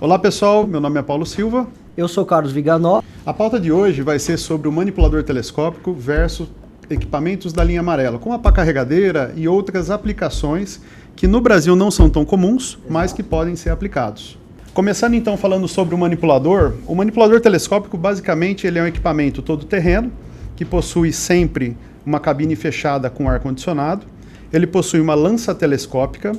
Olá pessoal, meu nome é Paulo Silva. Eu sou Carlos Viganó. A pauta de hoje vai ser sobre o manipulador telescópico versus equipamentos da linha amarela, como a pá carregadeira e outras aplicações que no Brasil não são tão comuns, mas que podem ser aplicados. Começando então falando sobre o manipulador telescópico basicamente ele é um equipamento todo terreno, que possui sempre uma cabine fechada com ar-condicionado. Ele possui uma lança telescópica.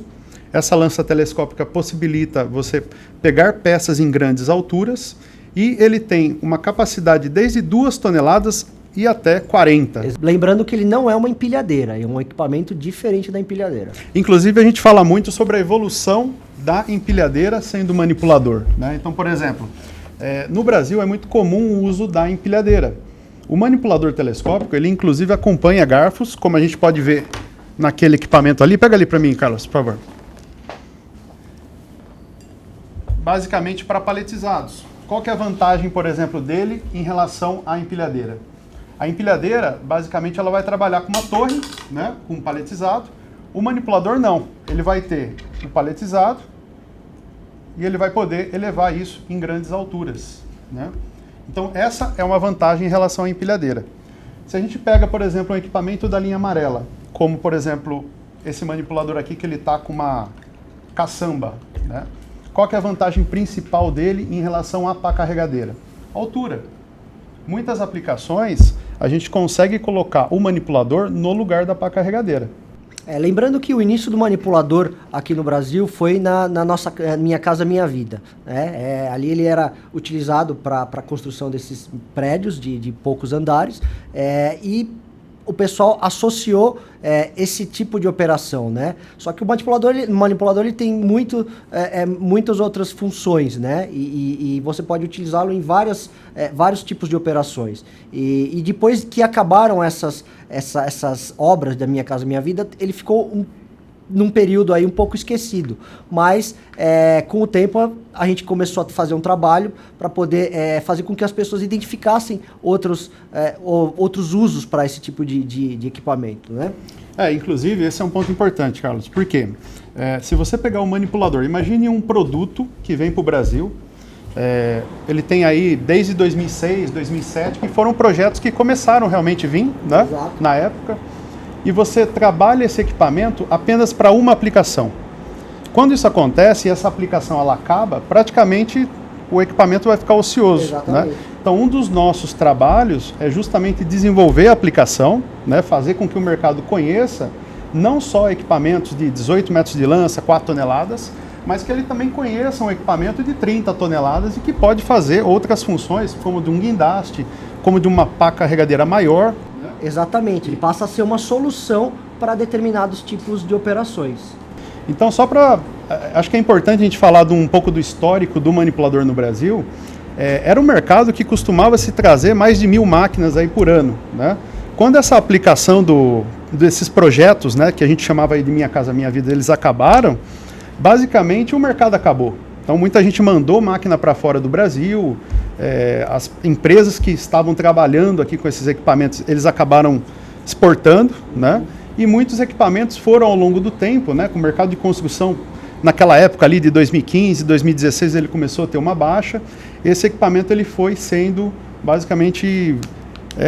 Essa lança telescópica possibilita você pegar peças em grandes alturas e ele tem uma capacidade desde 2 toneladas e até 40. Lembrando que ele não é uma empilhadeira, é um equipamento diferente da empilhadeira. Inclusive a gente fala muito sobre a evolução da empilhadeira sendo manipulador, né? Então, por exemplo, no Brasil é muito comum o uso da empilhadeira. O manipulador telescópico, ele inclusive acompanha garfos, como a gente pode ver naquele equipamento ali. Pega ali para mim, Carlos, por favor. Basicamente para paletizados. Qual que é a vantagem, por exemplo, dele em relação à empilhadeira? A empilhadeira, basicamente, ela vai trabalhar com uma torre, né, com um paletizado. O manipulador não. Ele vai ter o paletizado e ele vai poder elevar isso em grandes alturas, né? Então, essa é uma vantagem em relação à empilhadeira. Se a gente pega, por exemplo, um equipamento da linha amarela, como, por exemplo, esse manipulador aqui, que ele está com uma caçamba, né? Qual que é a vantagem principal dele em relação à pá carregadeira? Altura. Muitas aplicações, a gente consegue colocar o manipulador no lugar da pá carregadeira. Lembrando que o início do manipulador aqui no Brasil foi na nossa Minha Casa Minha Vida, né? Ali ele era utilizado para a construção desses prédios de poucos andares e o pessoal associou esse tipo de operação, né? Só que o manipulador ele tem muitas outras funções, né? E você pode utilizá-lo em vários tipos de operações. E depois que acabaram essas obras da Minha Casa Minha Vida, ele ficou num período aí um pouco esquecido, mas com o tempo a gente começou a fazer um trabalho para poder fazer com que as pessoas identificassem outros usos para esse tipo de equipamento, né? Inclusive esse é um ponto importante, Carlos, porque se você pegar um manipulador, imagine um produto que vem para o Brasil, ele tem aí desde 2006, 2007, que foram projetos que começaram realmente a vir, né, na época, e você trabalha esse equipamento apenas para uma aplicação. Quando isso acontece e essa aplicação ela acaba, praticamente o equipamento vai ficar ocioso, né? Então, um dos nossos trabalhos é justamente desenvolver a aplicação, né, fazer com que o mercado conheça não só equipamentos de 18 metros de lança, 4 toneladas, mas que ele também conheça um equipamento de 30 toneladas e que pode fazer outras funções, como de um guindaste, como de uma pá carregadeira maior. Exatamente, ele passa a ser uma solução para determinados tipos de operações. Então, acho que é importante a gente falar um pouco do histórico do manipulador no Brasil. Era um mercado que costumava se trazer mais de 1000 máquinas aí por ano, né? Quando essa aplicação desses projetos, né, que a gente chamava aí de Minha Casa Minha Vida, eles acabaram, basicamente o mercado acabou. Então muita gente mandou máquina para fora do Brasil, as empresas que estavam trabalhando aqui com esses equipamentos, eles acabaram exportando, né? E muitos equipamentos foram ao longo do tempo, né? Com o mercado de construção, naquela época ali de 2015, 2016, ele começou a ter uma baixa. Esse equipamento ele foi sendo basicamente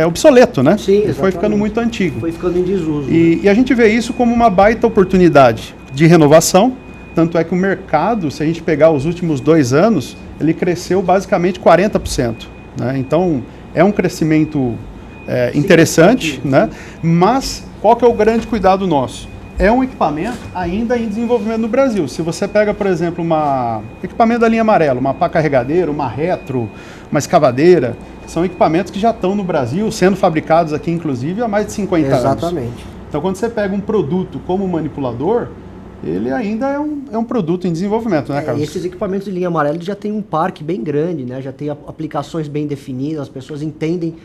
obsoleto, né? Sim, ele foi ficando muito antigo. Foi ficando em desuso. E a gente vê isso como uma baita oportunidade de renovação. Tanto é que o mercado, se a gente pegar os últimos 2 anos, ele cresceu basicamente 40%. Né? Então, é um crescimento interessante, né? Mas qual que é o grande cuidado nosso? É um equipamento ainda em desenvolvimento no Brasil. Se você pega, por exemplo, equipamento da linha amarela, uma pá carregadeira, uma retro, uma escavadeira, são equipamentos que já estão no Brasil, sendo fabricados aqui, inclusive, há mais de 50 anos. Exatamente. Então, quando você pega um produto como manipulador, ele ainda é um produto em desenvolvimento, né, Carlos? Esses equipamentos de linha amarela já tem um parque bem grande, né? Já tem aplicações bem definidas, as pessoas entendem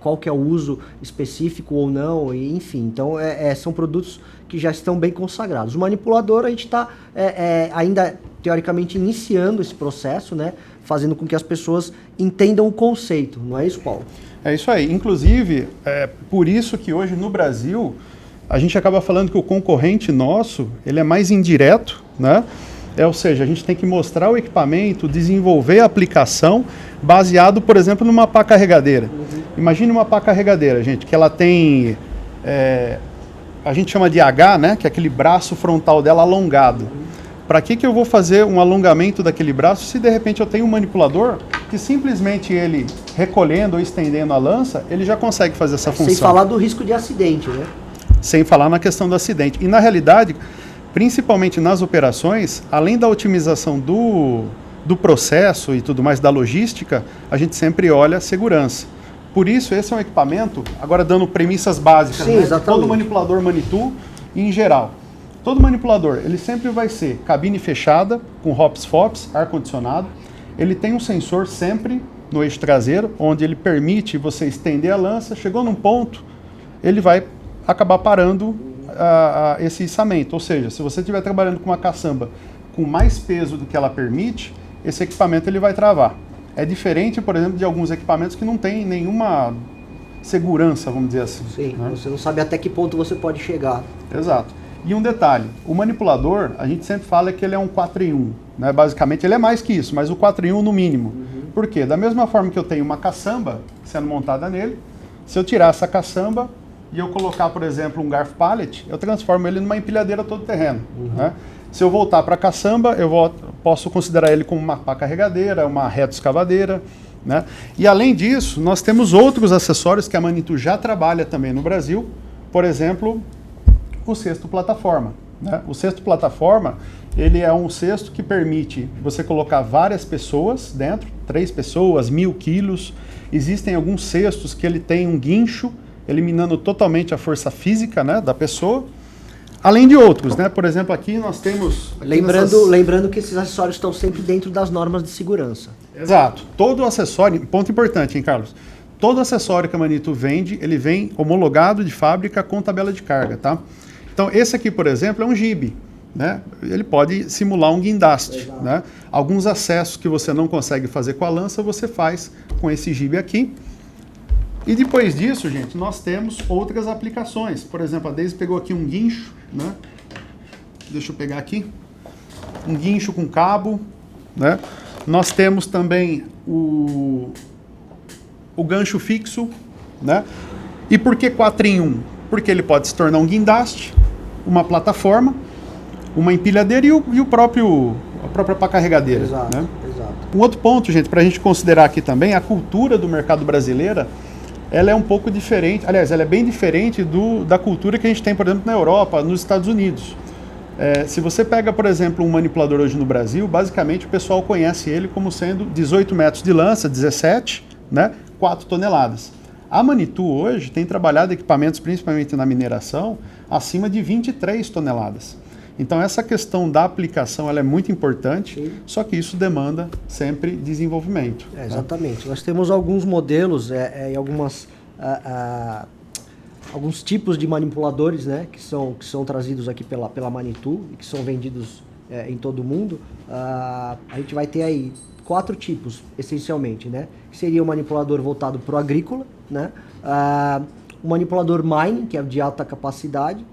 qual que é o uso específico ou não, e, enfim. Então, são produtos que já estão bem consagrados. O manipulador, a gente está ainda, teoricamente, iniciando esse processo, né? Fazendo com que as pessoas entendam o conceito, não é isso, Paulo? É isso aí. Inclusive, por isso que hoje no Brasil a gente acaba falando que o concorrente nosso, ele é mais indireto, né? Ou seja, a gente tem que mostrar o equipamento, desenvolver a aplicação baseado, por exemplo, numa pá carregadeira. Imagine uma pá carregadeira, gente, que ela tem, a gente chama de H, né, que é aquele braço frontal dela alongado. Para que eu vou fazer um alongamento daquele braço se de repente eu tenho um manipulador que simplesmente ele recolhendo ou estendendo a lança, ele já consegue fazer essa função. Sem falar do risco de acidente, né? Sem falar na questão do acidente. E na realidade, principalmente nas operações, além da otimização do processo e tudo mais, da logística, a gente sempre olha a segurança. Por isso, esse é um equipamento, agora dando premissas básicas, sim, né? Exatamente. Todo manipulador Manitou, em geral. Todo manipulador, ele sempre vai ser cabine fechada, com hops-fops, ar-condicionado. Ele tem um sensor sempre no eixo traseiro, onde ele permite você estender a lança. Chegou num ponto, ele vai acabar parando esse içamento. Ou seja, se você estiver trabalhando com uma caçamba com mais peso do que ela permite, esse equipamento ele vai travar. É diferente, por exemplo, de alguns equipamentos que não tem nenhuma segurança, vamos dizer assim. Sim, né? Você não sabe até que ponto você pode chegar. Exato. E um detalhe, o manipulador, a gente sempre fala que ele é um 4 em 1. Né? Basicamente, ele é mais que isso, mas o 4 em 1 no mínimo. Por quê? Da mesma forma que eu tenho uma caçamba sendo montada nele, se eu tirar essa caçamba e eu colocar, por exemplo, um garfo pallet, eu transformo ele numa empilhadeira todo terreno. Né? Se eu voltar para a caçamba, posso considerar ele como uma pá carregadeira, uma reto escavadeira. Né? E além disso, nós temos outros acessórios que a Manitou já trabalha também no Brasil. Por exemplo, o cesto plataforma. Né? O cesto plataforma, ele é um cesto que permite você colocar várias pessoas dentro, 3 pessoas, 1000 quilos. Existem alguns cestos que ele tem um guincho, eliminando totalmente a força física, né, da pessoa. Além de outros, né? Por exemplo, aqui nós temos... Aqui lembrando que esses acessórios estão sempre dentro das normas de segurança. Exato. Todo acessório, ponto importante, hein, Carlos? Todo acessório que a Manitou vende, ele vem homologado de fábrica com tabela de carga, tá? Então, esse aqui, por exemplo, é um jibe, né? Ele pode simular um guindaste, né? Alguns acessos que você não consegue fazer com a lança, você faz com esse jibe aqui. E depois disso, gente, nós temos outras aplicações. Por exemplo, a Deise pegou aqui um guincho, né? Deixa eu pegar aqui. Um guincho com cabo, né? Nós temos também o gancho fixo, né? E por que 4 em 1? Porque ele pode se tornar um guindaste, uma plataforma, uma empilhadeira e a própria pá carregadeira. Exato, né? exato. Um outro ponto, gente, para a gente considerar aqui também, a cultura do mercado brasileira, ela é um pouco diferente, aliás, ela é bem diferente da cultura que a gente tem, por exemplo, na Europa, nos Estados Unidos. Se você pega, por exemplo, um manipulador hoje no Brasil, basicamente o pessoal conhece ele como sendo 18 metros de lança, 17, né, 4 toneladas. A Manitou hoje tem trabalhado equipamentos, principalmente na mineração, acima de 23 toneladas. Então essa questão da aplicação ela é muito importante, sim, só que isso demanda sempre desenvolvimento. Exatamente. Nós temos alguns modelos e alguns tipos de manipuladores, né, que são trazidos aqui pela Manitou e que são vendidos em todo o mundo. A gente vai ter aí 4 tipos, essencialmente, né? Que seria o manipulador voltado para o agrícola, né? O manipulador mining, que é de alta capacidade,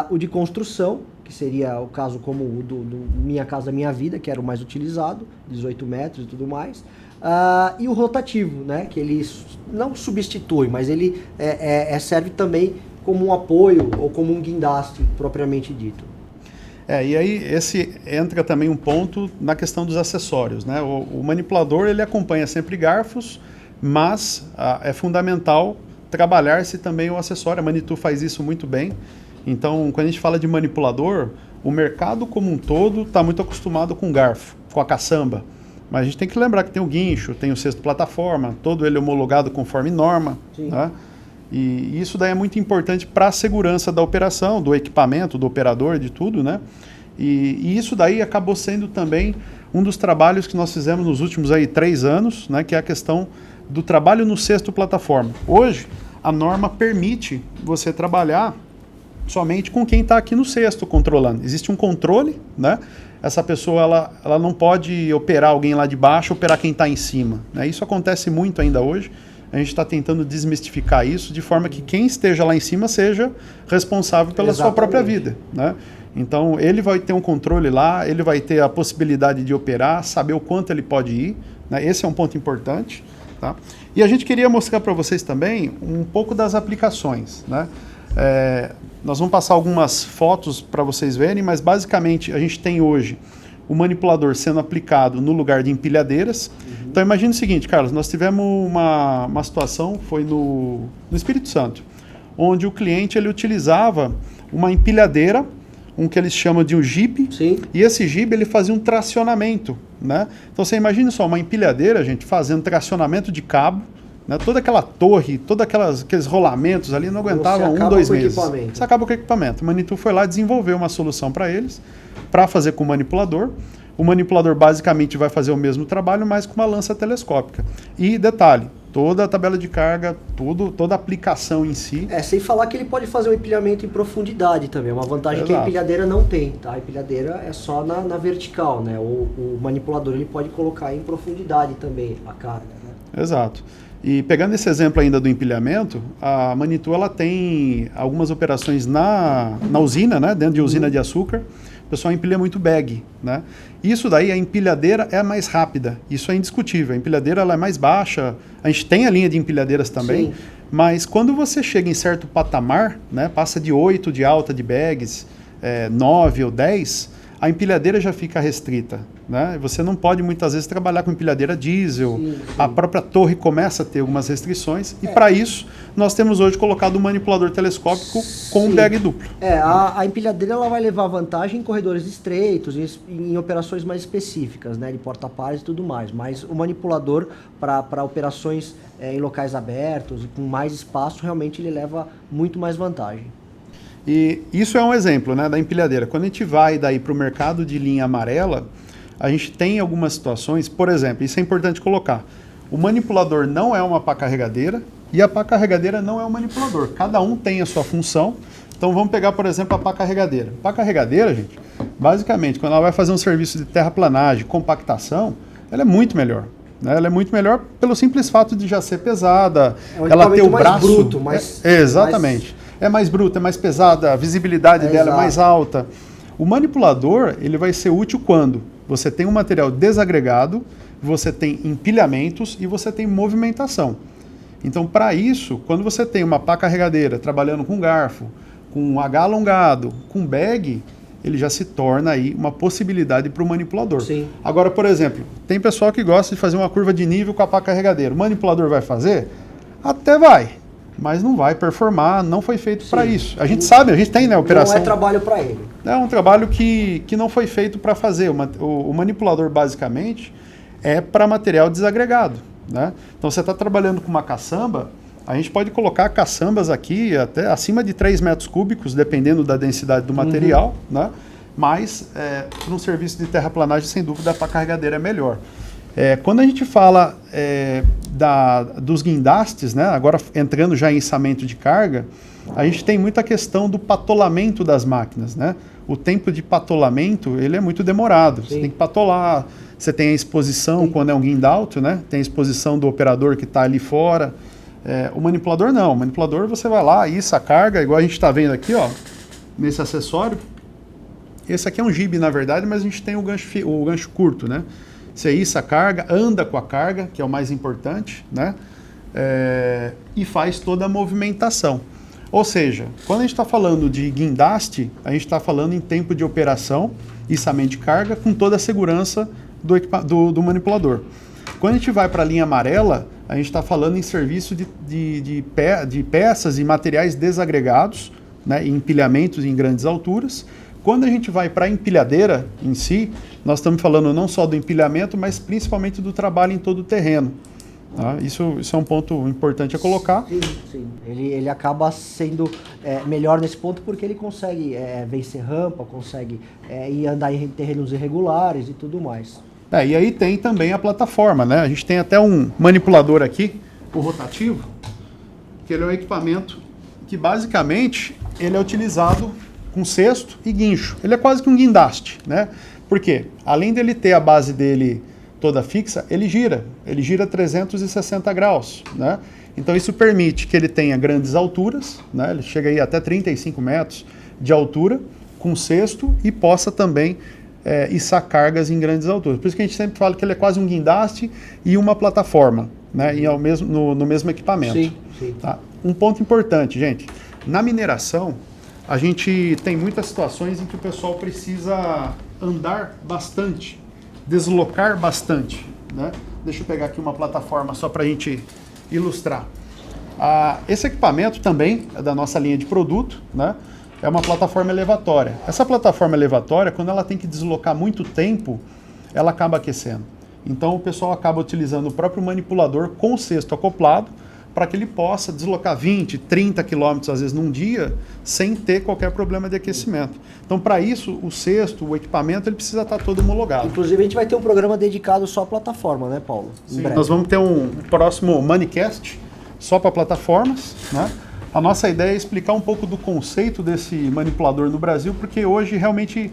o de construção, que seria o caso como o do Minha Casa Minha Vida, que era o mais utilizado, 18 metros e tudo mais, e o rotativo, né? Que ele não substitui, mas ele serve também como um apoio ou como um guindaste, propriamente dito. E aí esse entra também um ponto na questão dos acessórios, né? O manipulador ele acompanha sempre garfos, mas é fundamental trabalhar-se também o acessório. A Manitou faz isso muito bem. Então, quando a gente fala de manipulador, o mercado como um todo está muito acostumado com garfo, com a caçamba. Mas a gente tem que lembrar que tem o guincho, tem o cesto plataforma, todo ele homologado conforme norma. Tá? E isso daí é muito importante para a segurança da operação, do equipamento, do operador, de tudo, né? E isso daí acabou sendo também um dos trabalhos que nós fizemos nos últimos 3 anos, né? Que é a questão do trabalho no cesto plataforma. Hoje, a norma permite você trabalhar somente com quem está aqui no cesto controlando. Existe um controle, né? Essa pessoa ela não pode operar alguém lá de baixo, operar quem está em cima. Né? Isso acontece muito ainda hoje. A gente está tentando desmistificar isso de forma que quem esteja lá em cima seja responsável pela sua própria vida. Né? Então, ele vai ter um controle lá, ele vai ter a possibilidade de operar, saber o quanto ele pode ir, né? Esse é um ponto importante. Tá? E a gente queria mostrar para vocês também um pouco das aplicações, né? Nós vamos passar algumas fotos para vocês verem, mas basicamente a gente tem hoje o manipulador sendo aplicado no lugar de empilhadeiras. Então imagine o seguinte, Carlos, nós tivemos uma situação, foi no Espírito Santo, onde o cliente ele utilizava uma empilhadeira, que eles chamam de um jibe, e esse jibe ele fazia um tracionamento, né? Então você imagina só, uma empilhadeira, gente, fazendo tracionamento de cabo, né? Toda aquela torre, todos aqueles rolamentos ali não aguentavam 1, 2 meses. Você acaba com o equipamento. O Manitou foi lá e desenvolveu uma solução para eles, para fazer com o manipulador. O manipulador basicamente vai fazer o mesmo trabalho, mas com uma lança telescópica. E detalhe, toda a tabela de carga, toda a aplicação em si. Sem falar que ele pode fazer um empilhamento em profundidade também, uma vantagem que a empilhadeira não tem, tá? A empilhadeira é só na vertical, né? O manipulador ele pode colocar em profundidade também a carga, né? Exato. E pegando esse exemplo ainda do empilhamento, a Manitou ela tem algumas operações na usina, né? Dentro de usina de açúcar. O pessoal empilha muito bag, né? Isso daí, a empilhadeira é mais rápida, isso é indiscutível. A empilhadeira ela é mais baixa, a gente tem a linha de empilhadeiras também, sim, mas quando você chega em certo patamar, né, passa de 8 de alta de bags, 9 ou 10, a empilhadeira já fica restrita, né? Você não pode muitas vezes trabalhar com empilhadeira diesel, sim, sim. A própria torre começa a ter algumas restrições e para isso nós temos hoje colocado um manipulador telescópico com um bag duplo. A empilhadeira ela vai levar vantagem em corredores estreitos, em operações mais específicas, né, de porta-pares e tudo mais, mas o manipulador para operações em locais abertos, com mais espaço, realmente ele leva muito mais vantagem. E isso é um exemplo, né, da empilhadeira. Quando a gente vai daí para o mercado de linha amarela, a gente tem algumas situações, por exemplo, isso é importante colocar, o manipulador não é uma pá carregadeira e a pá carregadeira não é um manipulador. Cada um tem a sua função. Então vamos pegar, por exemplo, a pá carregadeira. A pá carregadeira, gente, basicamente, quando ela vai fazer um serviço de terraplanagem, compactação, ela é muito melhor. Né? Ela é muito melhor pelo simples fato de já ser pesada, ela ter o braço... mais bruto, mais... exatamente. É mais bruta, é mais pesada, a visibilidade dela é mais alta. O manipulador, ele vai ser útil quando você tem um material desagregado, você tem empilhamentos e você tem movimentação. Então, para isso, quando você tem uma pá carregadeira trabalhando com garfo, com H alongado, com bag, ele já se torna aí uma possibilidade para o manipulador. Sim. Agora, por exemplo, tem pessoal que gosta de fazer uma curva de nível com a pá carregadeira. O manipulador vai fazer? Até vai. Mas não vai performar, não foi feito para isso. A gente sabe, a gente tem, né, operação... Não é trabalho para ele. É um trabalho que não foi feito para fazer. O manipulador, basicamente, é para material desagregado, né? Então, você está trabalhando com uma caçamba, a gente pode colocar caçambas aqui até acima de 3 metros cúbicos, dependendo da densidade do material, né? Mas, para um serviço de terraplanagem, sem dúvida, a pá carregadeira é melhor. Quando a gente fala dos guindastes, né, agora entrando já em içamento de carga, a gente tem muita questão do patolamento das máquinas, né? O tempo de patolamento ele é muito demorado. Sim. Você tem que patolar, você tem a exposição, sim, quando é um guinda alto, né? Tem a exposição do operador que está ali fora. O manipulador não, o manipulador você vai lá, issa a carga, igual a gente está vendo aqui, ó, nesse acessório. Esse aqui é um jibe, na verdade, mas a gente tem o gancho curto, né? Você issa a carga, anda com a carga, que é o mais importante, né? E faz toda a movimentação. Ou seja, quando a gente está falando de guindaste, a gente está falando em tempo de operação, içamento de carga, com toda a segurança do manipulador. Quando a gente vai para a linha amarela, a gente está falando em serviço de peças e materiais desagregados, né, em empilhamentos em grandes alturas. Quando a gente vai para a empilhadeira em si, nós estamos falando não só do empilhamento, mas principalmente do trabalho em todo o terreno. Tá? Isso é um ponto importante a colocar. Sim, sim. Ele acaba sendo melhor nesse ponto porque ele consegue vencer rampa, consegue andar em terrenos irregulares e tudo mais. E aí tem também a plataforma, né? A gente tem até um manipulador aqui, o rotativo, que ele é um equipamento que basicamente ele é utilizado com cesto e guincho. Ele é quase que um guindaste, né? Por quê? Além dele ter a base dele toda fixa, ele gira 360 graus, né? Então isso permite que ele tenha grandes alturas, né? Ele chega aí até 35 metros de altura, com cesto e possa também içar cargas em grandes alturas. Por isso que a gente sempre fala que ele é quase um guindaste e uma plataforma, né, no mesmo equipamento. Sim, sim. Tá? Um ponto importante, gente, na mineração, a gente tem muitas situações em que o pessoal precisa andar bastante, deslocar bastante, né? Deixa eu pegar aqui uma plataforma só para a gente ilustrar. Esse equipamento também é da nossa linha de produto, né? É uma plataforma elevatória. Essa plataforma elevatória, quando ela tem que deslocar muito tempo, ela acaba aquecendo. Então o pessoal acaba utilizando o próprio manipulador com o cesto acoplado para que ele possa deslocar 20, 30 quilômetros, às vezes, num dia, sem ter qualquer problema de aquecimento. Então, para isso, o cesto, o equipamento, ele precisa estar todo homologado. Inclusive, a gente vai ter um programa dedicado só à plataforma, né, Paulo? Sim, nós vamos ter um próximo Moneycast só para plataformas, né? A nossa ideia é explicar um pouco do conceito desse manipulador no Brasil, porque hoje, realmente,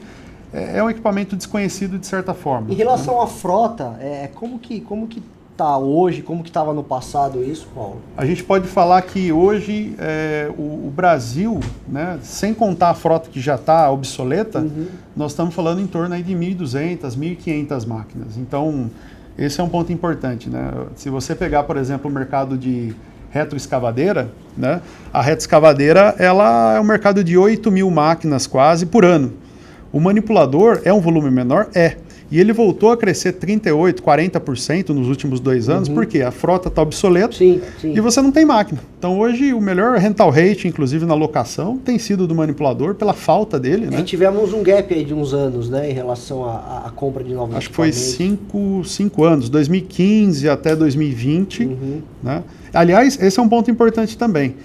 é um equipamento desconhecido de certa forma. Em relação à frota, como que está hoje, como que estava no passado isso, Paulo? A gente pode falar que hoje o Brasil, né, sem contar a frota que já está obsoleta, nós estamos falando em torno aí de 1.200, 1.500 máquinas. Então, esse é um ponto importante, né? Se você pegar, por exemplo, o mercado de retroescavadeira, né, a retroescavadeira ela é um mercado de 8.000 máquinas quase por ano. O manipulador é um volume menor? E ele voltou a crescer 38%, 40% nos últimos 2 anos, porque a frota está obsoleta e você não tem máquina. Então hoje o melhor rental rate, inclusive na locação, tem sido do manipulador pela falta dele. Né? Tivemos um gap aí de uns anos, né, em relação à compra de novos Acho que foi 5 anos, 2015 até 2020. Né? Aliás, esse é um ponto importante também.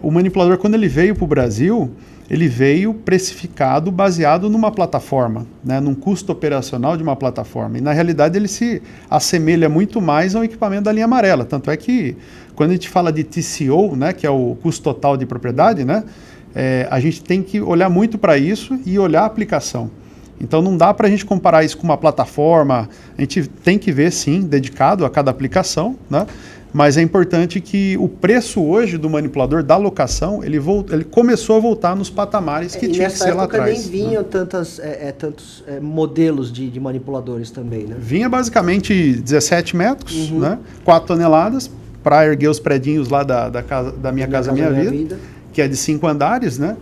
O manipulador, quando ele veio para o Brasil, ele veio precificado baseado numa plataforma, né, num custo operacional de uma plataforma. E na realidade ele se assemelha muito mais ao equipamento da linha amarela. Tanto é que quando a gente fala de TCO, né, que é o custo total de propriedade, né, a gente tem que olhar muito para isso e olhar a aplicação. Então não dá para a gente comparar isso com uma plataforma, a gente tem que ver sim, dedicado a cada aplicação, né? Mas é importante que o preço hoje do manipulador da locação, ele começou a voltar nos patamares que tinha que ser lá atrás. Nessa época nem vinham tantos modelos de manipuladores também, né? Vinha basicamente 17 metros, né? 4 toneladas, para erguer os predinhos lá da Minha Casa Minha Vida, que é de 5 andares, né?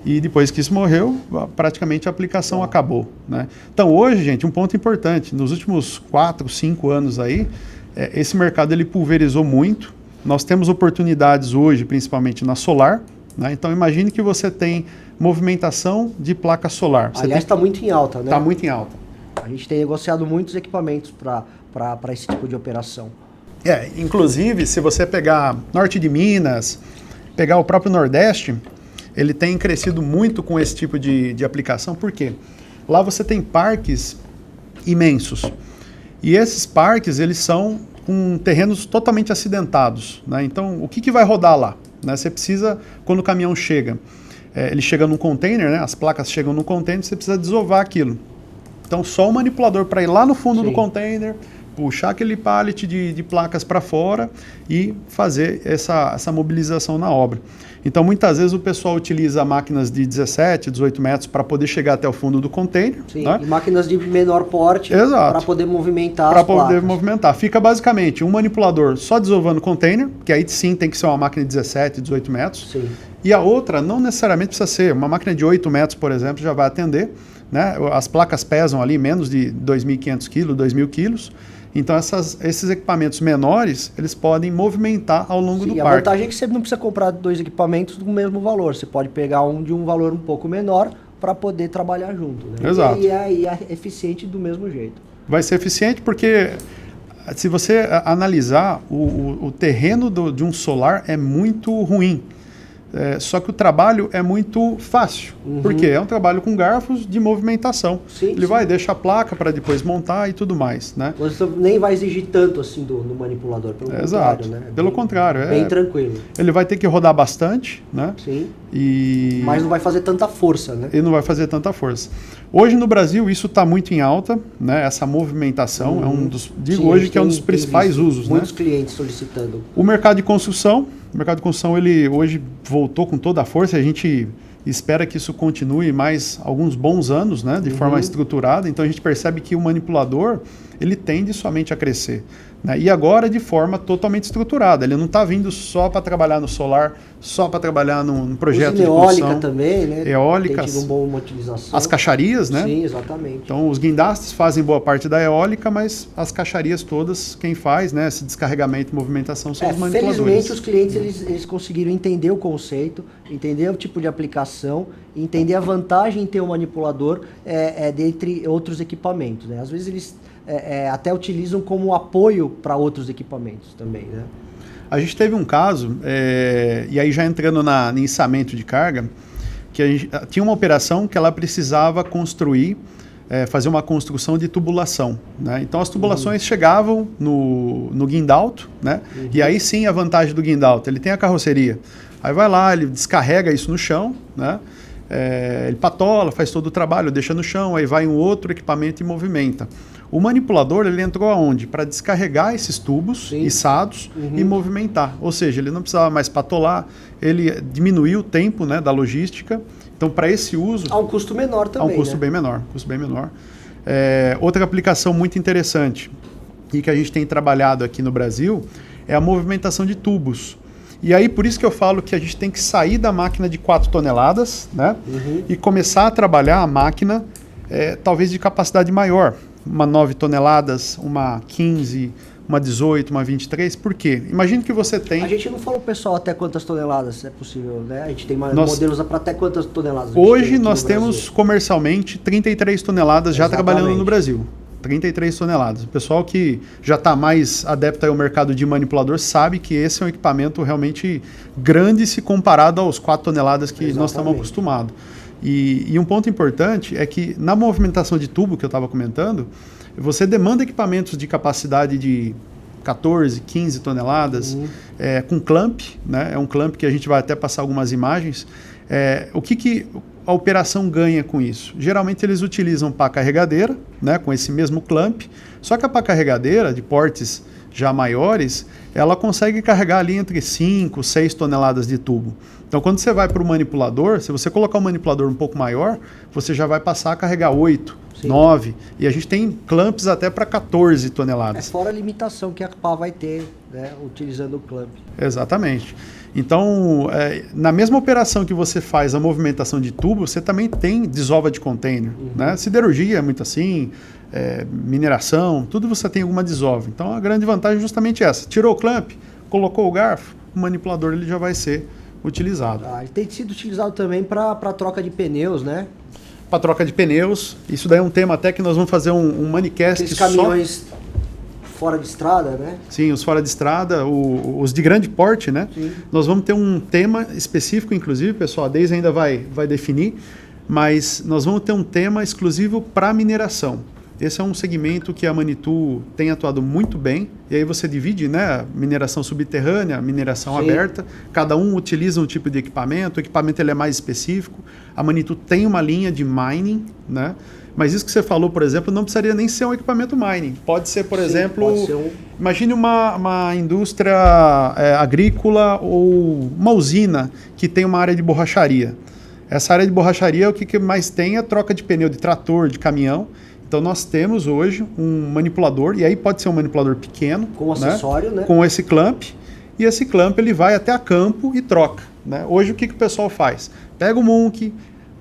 E depois que isso morreu, praticamente a aplicação acabou, né? Então hoje, gente, um ponto importante, nos últimos 4, 5 anos aí, esse mercado ele pulverizou muito. Nós temos oportunidades hoje, principalmente na solar, né? Então imagine que você tem movimentação de placa solar. Aliás, está muito em alta, né? Está muito em alta. A gente tem negociado muitos equipamentos para esse tipo de operação. Inclusive, se você pegar norte de Minas, pegar o próprio Nordeste, ele tem crescido muito com esse tipo de aplicação. Por quê? Lá você tem parques imensos. E esses parques, eles são com terrenos totalmente acidentados, né? Então, o que vai rodar lá? Né? Você precisa, quando o caminhão chega, ele chega num container, né? As placas chegam no container, você precisa desovar aquilo. Então, só o manipulador para ir lá no fundo do container, puxar aquele pallet de placas para fora e fazer essa mobilização na obra. Então, muitas vezes o pessoal utiliza máquinas de 17, 18 metros para poder chegar até o fundo do container. Sim, né? E máquinas de menor porte para poder movimentar as placas. Para poder movimentar. Fica basicamente um manipulador só desovando container, que aí sim tem que ser uma máquina de 17, 18 metros. Sim. E a outra não necessariamente precisa ser. Uma máquina de 8 metros, por exemplo, já vai atender. Né? As placas pesam ali menos de 2.500 quilos, 2.000 quilos. Então, esses equipamentos menores, eles podem movimentar ao longo do parque. A vantagem é que você não precisa comprar 2 equipamentos do mesmo valor. Você pode pegar um de um valor um pouco menor para poder trabalhar junto. Né? Exato. E aí é eficiente do mesmo jeito. Vai ser eficiente porque, se você analisar, o terreno de um solar é muito ruim. Só que o trabalho é muito fácil, porque é um trabalho com garfos de movimentação. Ele vai deixar a placa para depois montar e tudo mais, né? Você nem vai exigir tanto assim do manipulador, pelo contrário, né? Pelo contrário. Bem tranquilo. Ele vai ter que rodar bastante, né? Sim. Mas não vai fazer tanta força, né? Ele não vai fazer tanta força. Hoje no Brasil isso está muito em alta, né? Essa movimentação é um dos, hoje que é um dos principais usos, muitos clientes solicitando. O mercado de construção ele hoje voltou com toda a força. A gente e espera que isso continue mais alguns bons anos, né, de forma estruturada. Então a gente percebe que o manipulador, ele tende somente a crescer, né, e agora de forma totalmente estruturada. Ele não está vindo só para trabalhar no solar, só para trabalhar num projeto de construção. Eólica também, né? Eólicas, tem tido uma boa utilização. as caixarias, né? Sim, exatamente. Então os guindastes fazem boa parte da eólica, mas as caixarias todas, quem faz, né, esse descarregamento e movimentação são os manipuladores. Felizmente os clientes eles conseguiram entender o conceito, entender o tipo de aplicação, entender a vantagem em ter um manipulador dentre outros equipamentos, né? Às vezes eles até utilizam como apoio para outros equipamentos também, né? A gente teve um caso, e aí já entrando no içamento de carga, que a gente tinha uma operação que ela precisava construir, fazer uma construção de tubulação, né? Então as tubulações chegavam no guindalto, né? E aí sim a vantagem do guindalto, ele tem a carroceria. Aí vai lá, ele descarrega isso no chão, né? Ele patola, faz todo o trabalho, deixa no chão, aí vai um outro equipamento e movimenta. O manipulador, ele entrou aonde? Para descarregar esses tubos içados e movimentar. Ou seja, ele não precisava mais patolar, ele diminuiu o tempo, né, da logística. Então, para esse uso... Há um custo menor também, há um custo, né? bem menor. Outra aplicação muito interessante e que a gente tem trabalhado aqui no Brasil é a movimentação de tubos. E aí, por isso que eu falo que a gente tem que sair da máquina de 4 toneladas, né, e começar a trabalhar a máquina, talvez de capacidade maior. Uma 9 toneladas, uma 15, uma 18, uma 23. Por quê? Imagine que você tem... A gente não falou, pessoal, até quantas toneladas é possível, né? A gente tem modelos para até quantas toneladas? Hoje nós temos comercialmente 33 toneladas já trabalhando no Brasil. 33 toneladas. O pessoal que já está mais adepto ao mercado de manipulador sabe que esse é um equipamento realmente grande se comparado aos 4 toneladas que nós estamos acostumados. E um ponto importante é que na movimentação de tubo que eu estava comentando, você demanda equipamentos de capacidade de 14, 15 toneladas, com clamp, né? É um clamp que a gente vai até passar algumas imagens. O que a operação ganha com isso? Geralmente eles utilizam pá carregadeira, né, com esse mesmo clamp, só que a pá carregadeira de portes já maiores, ela consegue carregar ali entre 5, 6 toneladas de tubo. Então, quando você vai para o manipulador, se você colocar um manipulador um pouco maior, você já vai passar a carregar 8, 9. E a gente tem clamps até para 14 toneladas. Fora a limitação que a pá vai ter, né, utilizando o clamp. Exatamente. Então, na mesma operação que você faz a movimentação de tubo, você também tem desova de container. Né? Siderurgia é muito assim, mineração, tudo você tem alguma desova. Então, a grande vantagem é justamente essa. Tirou o clamp, colocou o garfo, o manipulador ele já vai ser utilizado. Ele tem sido utilizado também para troca de pneus, né? Para troca de pneus. Isso daí é um tema até que nós vamos fazer um manicast. Aqueles caminhões fora de estrada, né? Sim, os fora de estrada, os de grande porte, né? Sim. Nós vamos ter um tema específico, inclusive, pessoal, a Deise ainda vai definir, mas nós vamos ter um tema exclusivo para mineração. Esse é um segmento que a Manitou tem atuado muito bem, e aí você divide, né, mineração subterrânea, mineração aberta, cada um utiliza um tipo de equipamento, o equipamento ele é mais específico, a Manitou tem uma linha de mining, né, mas isso que você falou, por exemplo, não precisaria nem ser um equipamento mining, pode ser, por exemplo, pode ser imagine uma indústria agrícola ou uma usina que tem uma área de borracharia. Essa área de borracharia, o que mais tem é troca de pneu de trator, de caminhão. Então nós temos hoje um manipulador, e aí pode ser um manipulador pequeno, com acessório, né? Com esse clamp, e esse clamp ele vai até a campo e troca. Né? Hoje o que o pessoal faz? Pega o Munk,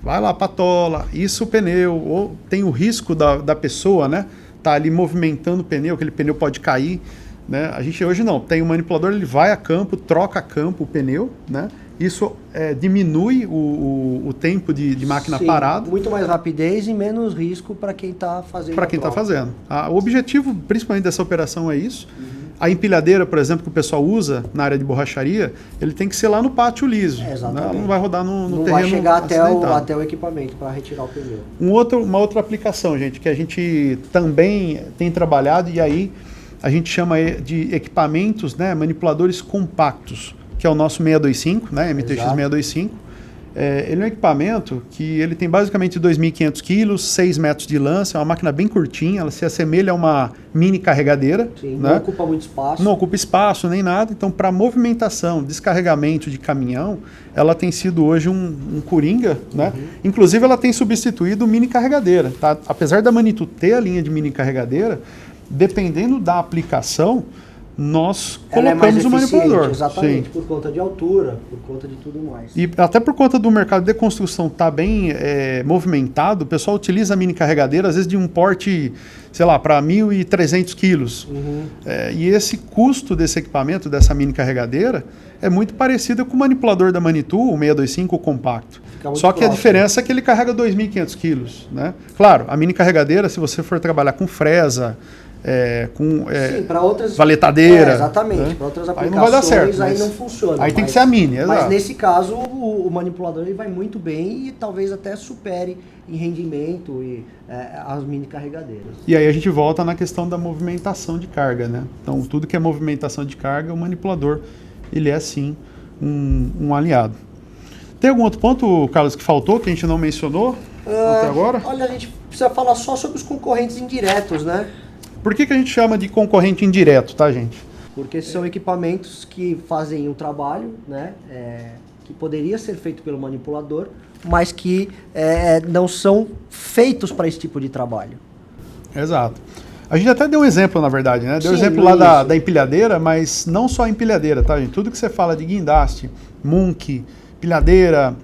vai lá, patola, isso o pneu, ou tem o risco da pessoa, né? Tá ali movimentando o pneu, aquele pneu pode cair. Né? A gente hoje não, tem um manipulador, ele vai a campo, troca a campo o pneu, né? Isso diminui o tempo de máquina parada. Muito mais rapidez e menos risco para quem está fazendo. Para quem está fazendo. O objetivo, principalmente dessa operação, é isso. A empilhadeira, por exemplo, que o pessoal usa na área de borracharia, ele tem que ser lá no pátio liso. Né? Ela não vai rodar no terreno. Não vai chegar até o equipamento para retirar o pneu. Uma outra aplicação, gente, que a gente também tem trabalhado, e aí a gente chama de equipamentos, né, manipuladores compactos, que é o nosso 625, né, MTX 625. Ele é um equipamento que ele tem basicamente 2.500 quilos, 6 metros de lance, é uma máquina bem curtinha, ela se assemelha a uma mini carregadeira. Sim, né? Não ocupa muito espaço. Não ocupa espaço nem nada, então para movimentação, descarregamento de caminhão, ela tem sido hoje um coringa, né? Inclusive ela tem substituído mini carregadeira, tá? Apesar da Manitou ter a linha de mini carregadeira, dependendo da aplicação, nós colocamos o manipulador. Exatamente, Sim. por conta de altura, por conta de tudo mais. E até por conta do mercado de construção estar bem movimentado, o pessoal utiliza a mini carregadeira, às vezes de um porte, sei lá, para 1.300 quilos. E esse custo desse equipamento, dessa mini carregadeira, é muito parecido com o manipulador da Manitou, o 625, o compacto. Só que próximo. A diferença é que ele carrega 2.500 quilos. Né? Claro, a mini carregadeira, se você for trabalhar com fresa, Sim, para outras valetadeira. Exatamente, né? para outras Aí aplicações não vai dar certo. aí não funciona. Aí tem que ser a mini, Mas exato. nesse caso, o manipulador ele vai muito bem e talvez até supere em rendimento e as mini carregadeiras. E aí a gente volta na questão da movimentação de carga, né? Então, tudo que é movimentação de carga, o manipulador, ele é sim um aliado. Tem algum outro ponto, Carlos, que faltou, que a gente não mencionou até agora? Olha, a gente precisa falar só sobre os concorrentes indiretos, né? Por que a gente chama de concorrente indireto, tá, gente? Porque são equipamentos que fazem um trabalho, né, que poderia ser feito pelo manipulador, mas que não são feitos para esse tipo de trabalho. Exato. A gente até deu um exemplo, na verdade, né? Deu Sim, exemplo lá da empilhadeira, mas não só a empilhadeira, tá, gente? Tudo que você fala de guindaste, munk, empilhadeira,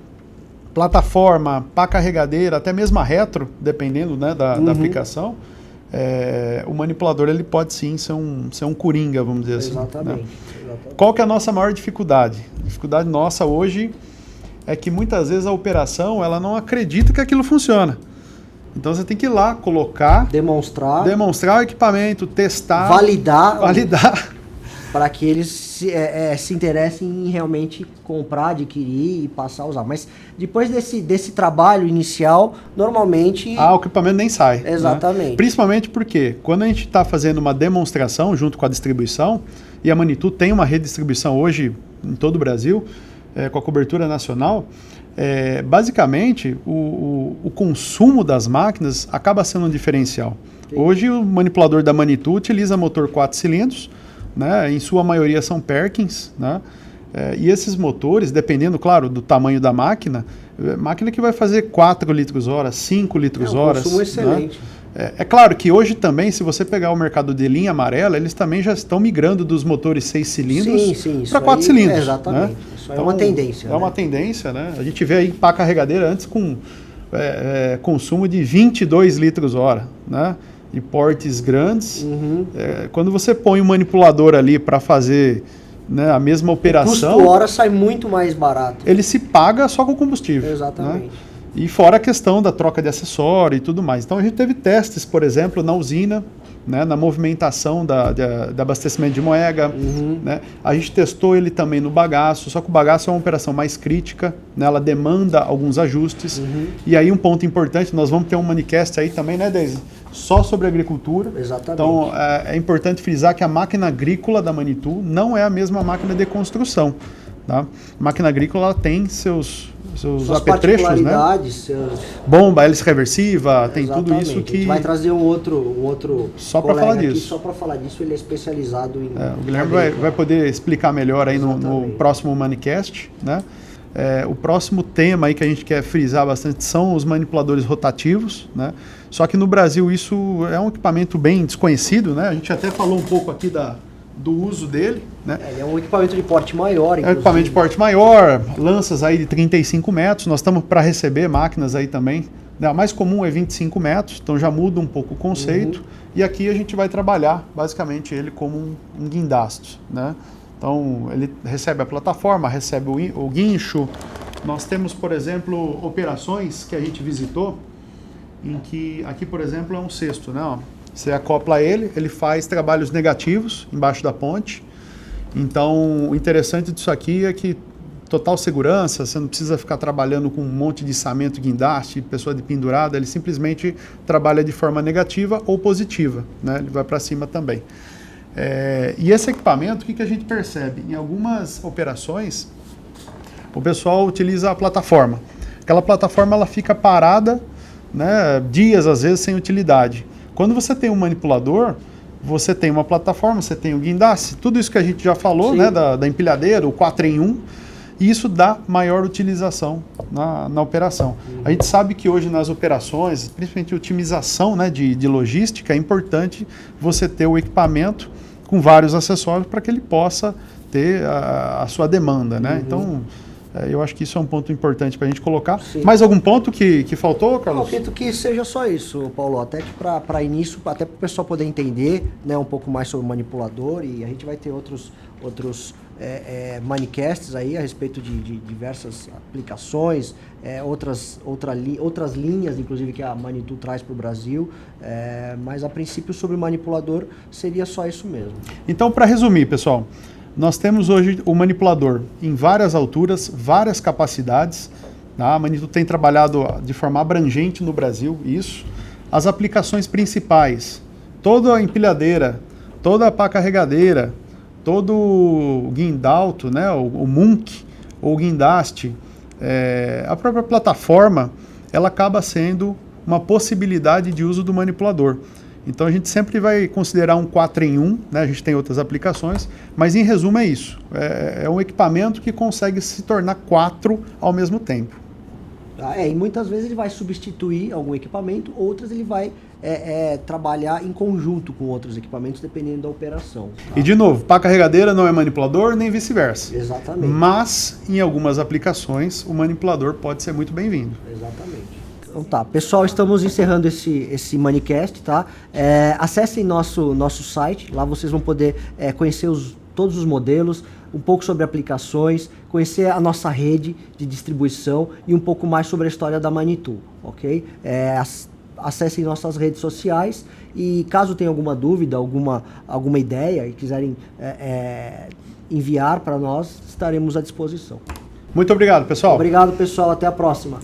plataforma, pá carregadeira, até mesmo a retro, dependendo, né, da aplicação, o manipulador ele pode sim ser um coringa, vamos dizer assim. Exatamente. Né? Qual que é a nossa maior dificuldade? A dificuldade nossa hoje é que muitas vezes a operação ela não acredita que aquilo funciona. Então você tem que ir lá, colocar, demonstrar o equipamento, testar, validar para que eles se interessem em realmente comprar, adquirir e passar a usar. Mas depois desse trabalho inicial, normalmente... o equipamento nem sai. Exatamente. Né? Principalmente porque quando a gente está fazendo uma demonstração junto com a distribuição, e a Manitou tem uma rede de distribuição hoje em todo o Brasil, com a cobertura nacional, basicamente o consumo das máquinas acaba sendo um diferencial. Sim. Hoje o manipulador da Manitou utiliza motor 4 cilindros, né? Em sua maioria são Perkins, né? E esses motores, dependendo, claro, do tamanho da máquina que vai fazer 4 litros hora, 5 litros hora. Um consumo excelente. Né? É claro que hoje também, se você pegar o mercado de linha amarela, eles também já estão migrando dos motores 6 cilindros para 4 cilindros. Exatamente. Né? Isso é uma tendência. É uma tendência, né? A gente vê aí pá carregadeira antes com consumo de 22 litros hora, né? De portes grandes. Quando você põe um manipulador ali para fazer, né, a mesma operação... O custo hora sai muito mais barato. Ele se paga só com combustível. Exatamente. Né? E fora a questão da troca de acessório e tudo mais. Então a gente teve testes, por exemplo, na usina, né, na movimentação de abastecimento de moega. Né? A gente testou ele também no bagaço, só que o bagaço é uma operação mais crítica, né? Ela demanda alguns ajustes. E aí um ponto importante, nós vamos ter um manicast aí também, né, Deise? Só sobre agricultura. Exatamente. Então é importante frisar que a máquina agrícola da Manitou não é a mesma máquina de construção. Tá? A máquina agrícola ela tem seus apetrechos, né? Bomba, hélice reversiva, tem tudo isso que... A gente vai trazer um outro só para falar disso. Só para falar disso, ele é especializado em... O Guilherme vai poder explicar melhor aí no próximo Manicast, né? O próximo tema aí que a gente quer frisar bastante são os manipuladores rotativos, né? Só que no Brasil isso é um equipamento bem desconhecido, né? A gente até falou um pouco aqui do uso dele, né? Ele é um equipamento de porte maior, inclusive. É um equipamento de porte maior, lanças aí de 35 metros, nós estamos para receber máquinas aí também, né? A mais comum é 25 metros, então já muda um pouco o conceito, e aqui a gente vai trabalhar basicamente ele como um guindaste, né? Então ele recebe a plataforma, recebe o guincho. Nós temos, por exemplo, operações que a gente visitou, em que aqui, por exemplo, é um cesto, né? Ó, você acopla ele faz trabalhos negativos embaixo da ponte. Então, o interessante disso aqui é que total segurança, você não precisa ficar trabalhando com um monte de içamento, guindaste, pessoa de pendurada, ele simplesmente trabalha de forma negativa ou positiva, né? Ele vai para cima também. E esse equipamento, o que a gente percebe? Em algumas operações, o pessoal utiliza a plataforma. Aquela plataforma ela fica parada, né, dias às vezes sem utilidade. Quando você tem um manipulador, você tem uma plataforma, você tem o guindaste, tudo isso que a gente já falou, né, da empilhadeira, o 4 em 1, e isso dá maior utilização na operação. A gente sabe que hoje nas operações, principalmente otimização, né, de logística, é importante você ter o equipamento com vários acessórios para que ele possa ter a sua demanda, né? Então, eu acho que isso é um ponto importante para a gente colocar. Sim. Mais algum ponto que faltou, Carlos? Eu acredito que seja só isso, Paulo, até que para início, até para o pessoal poder entender, né, um pouco mais sobre o manipulador, e a gente vai ter outros manicasts aí a respeito de diversas aplicações, outras linhas, inclusive, que a Manitou traz para o Brasil, mas a princípio sobre o manipulador seria só isso mesmo. Então, para resumir, pessoal, nós temos hoje o manipulador em várias alturas, várias capacidades. Tá? A Manitou tem trabalhado de forma abrangente no Brasil, isso. As aplicações principais, toda a empilhadeira, toda a pá carregadeira, todo o guindalto, né, o Munk ou o guindaste, a própria plataforma, ela acaba sendo uma possibilidade de uso do manipulador. Então a gente sempre vai considerar um 4 em 1, né? A gente tem outras aplicações, mas em resumo é isso. É um equipamento que consegue se tornar 4 ao mesmo tempo. E muitas vezes ele vai substituir algum equipamento, outras ele vai trabalhar em conjunto com outros equipamentos, dependendo da operação. Tá? E de novo, pá carregadeira não é manipulador, nem vice-versa. Exatamente. Mas, em algumas aplicações, o manipulador pode ser muito bem-vindo. Exatamente. Então tá, pessoal, estamos encerrando esse Manicast, tá? Acessem nosso site, lá vocês vão poder conhecer todos os modelos, um pouco sobre aplicações, conhecer a nossa rede de distribuição e um pouco mais sobre a história da Manitou, ok? Acessem nossas redes sociais e caso tenham alguma dúvida, alguma ideia e quiserem enviar para nós, estaremos à disposição. Muito obrigado, pessoal. Obrigado, pessoal. Até a próxima.